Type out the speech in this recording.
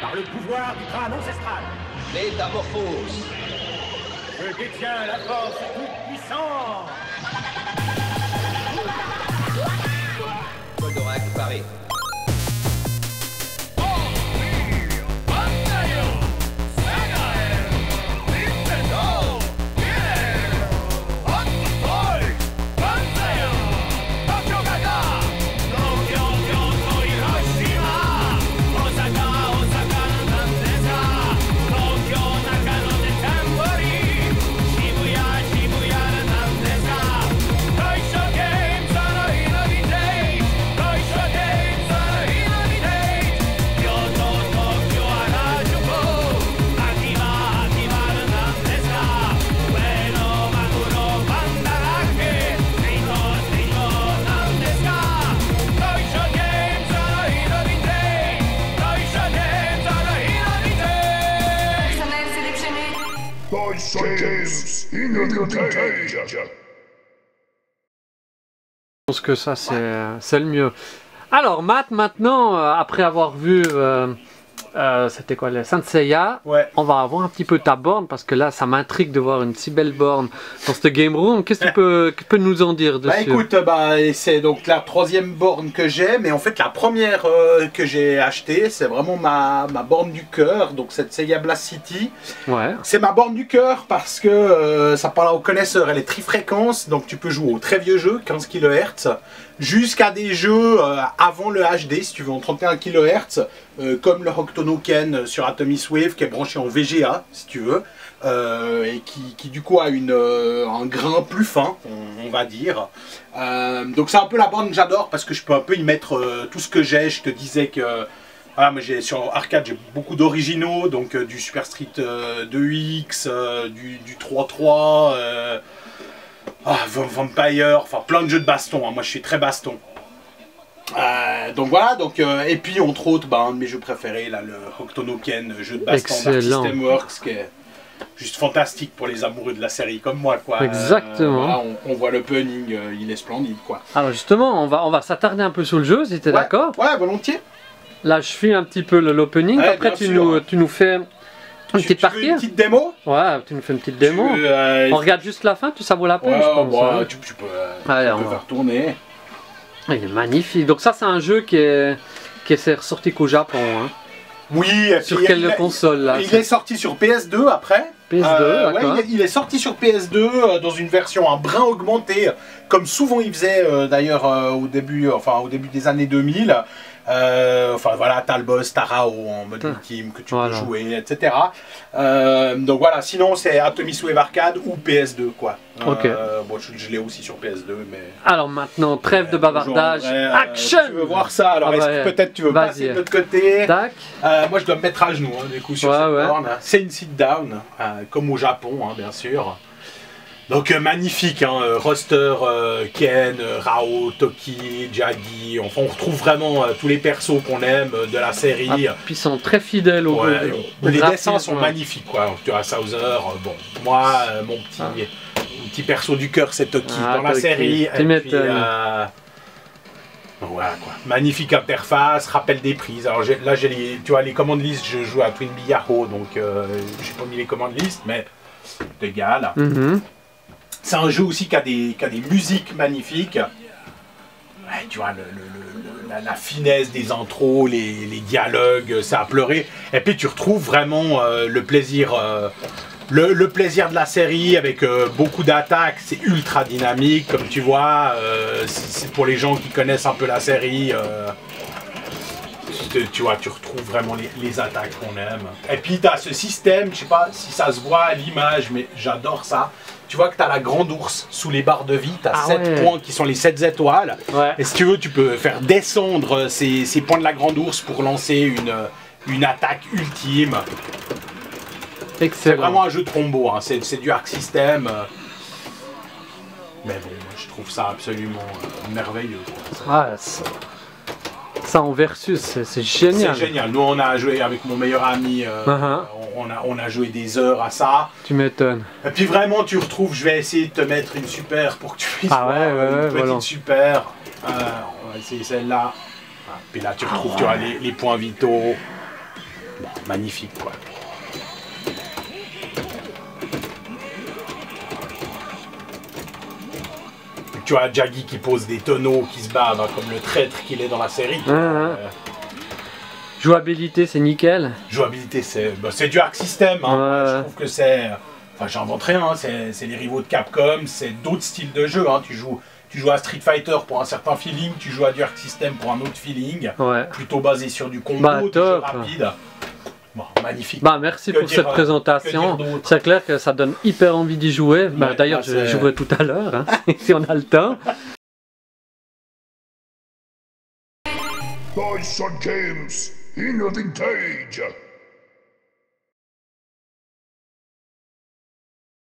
par le pouvoir du crâne ancestral. Métamorphose. Je détiens la force toute puissante. Goldorak paré. Je pense que ça c'est le mieux. Alors Matt, maintenant, après avoir vu c'était quoi, les Saint Seiya, Ouais. on va avoir un petit peu ta borne parce que là ça m'intrigue de voir une si belle borne dans cette game room. Qu'est-ce que tu peux nous en dire dessus? Bah écoute, c'est donc la troisième borne que j'ai, mais en fait la première que j'ai achetée, c'est vraiment ma borne du cœur, donc cette Seiya Blast City. Ouais. C'est ma borne du cœur parce que ça parle aux connaisseurs, elle est trifréquence, donc tu peux jouer aux très vieux jeux, 15 kHz, jusqu'à des jeux avant le HD, si tu veux, en 31 kHz, comme le Hokuto Ken sur Atomic Wave, qui est branché en VGA, si tu veux, et qui du coup a un grain plus fin, on va dire. Donc c'est un peu la borne que j'adore parce que je peux un peu y mettre tout ce que j'ai. Je te disais que voilà, moi sur arcade j'ai beaucoup d'originaux, donc du Super Street 2X, du 3-3, Vampire, enfin plein de jeux de baston, hein. Moi je suis très baston. Donc voilà, et puis entre autres, un de mes jeux préférés, là, le Hokuto Ken, jeu de baston d'Arc System Works, qui est juste fantastique pour les amoureux de la série comme moi, quoi. Exactement. Voilà, on voit l'opening, il est splendide, quoi. Alors justement, on va s'attarder un peu sur le jeu, si tu es d'accord. Ouais, volontiers. Là je fais un petit peu l'opening, Ouais, après tu nous fais une petite Tu veux partie. une petite démo? Ouais, tu nous fais une petite démo. On regarde juste la fin, tout ça vaut la peine, Ouais, je pense. bah, Hein. tu peux, Allez, tu on peux va. faire tourner. Il est magnifique. Donc ça c'est un jeu qui est ressorti qu'au Japon. Hein. Oui, et Sur puis quelle console là? il est sorti sur PS2 après. PS2, ouais, d'accord. il est sorti sur PS2 dans une version un brin augmentée, comme souvent il faisait d'ailleurs au début des années 2000. Enfin voilà, t'as le boss Tarao en mode ultime que tu peux jouer, etc. Donc voilà, sinon c'est Atomic Wave Arcade ou PS2, quoi. Ok. Bon, je l'ai aussi sur PS2, mais... Alors maintenant, trêve de bavardage, action! Tu veux voir ça? Alors est-ce que peut-être tu veux passer de l'autre côté? Tac. Moi je dois me mettre à genoux, hein, du coup, sur cette borne. C'est une sit-down, comme au Japon, hein, bien sûr. Donc magnifique, hein, roster Ken, Rao, Toki, Jagi, enfin on retrouve vraiment tous les persos qu'on aime de la série. Puis ils sont très fidèles au les dessins sont magnifiques, quoi. Tu vois, Souther, bon, moi mon petit perso du cœur c'est Toki dans la série. Et puis, voilà, quoi. Magnifique interface, rappel des prises. Alors là j'ai tu vois, les commandes list, je joue à Twin Bee Yahoo, donc j'ai pas mis les commandes list, mais c'est égal. C'est un jeu aussi qui a des musiques magnifiques. Ouais, tu vois, la finesse des intros, les dialogues, ça a pleuré. Et puis tu retrouves vraiment le plaisir de la série avec beaucoup d'attaques. C'est ultra dynamique, comme tu vois. C'est pour les gens qui connaissent un peu la série. Tu vois, tu retrouves vraiment les attaques qu'on aime. Et puis tu as ce système, je sais pas si ça se voit à l'image, mais j'adore ça. Tu vois que tu as la grande ours sous les barres de vie, tu as 7 points qui sont les 7 étoiles. Et si tu veux, tu peux faire descendre ces points de la grande ours pour lancer une attaque ultime. C'est vraiment un jeu de combo, hein. C'est du Arc System. Mais bon, je trouve ça absolument merveilleux. Ça en versus, c'est génial. C'est génial. Nous, on a joué avec mon meilleur ami, on a joué des heures à ça. Tu m'étonnes. Et puis vraiment, tu retrouves, je vais essayer de te mettre une super pour que tu puisses voir une petite super. On va essayer celle-là. Puis là, tu retrouves tu vois, les points vitaux. Bon, magnifique quoi. Tu vois Jaggy qui pose des tonneaux, qui se bat bah, comme le traître qu'il est dans la série. Jouabilité, c'est nickel. Jouabilité, c'est du Arc System. Hein. Je trouve que c'est... Enfin, j'invente rien, hein. C'est les rivaux de Capcom, c'est d'autres styles de jeu. Hein. Tu joues à Street Fighter pour un certain feeling, tu joues à du Arc System pour un autre feeling. Plutôt basé sur du combo, du jeu rapide. Bon, magnifique. Bah, merci pour cette présentation. C'est clair que ça donne hyper envie d'y jouer. Bah, d'ailleurs, je jouerai tout à l'heure, hein, si on a le temps. Dice Games in the Vintage.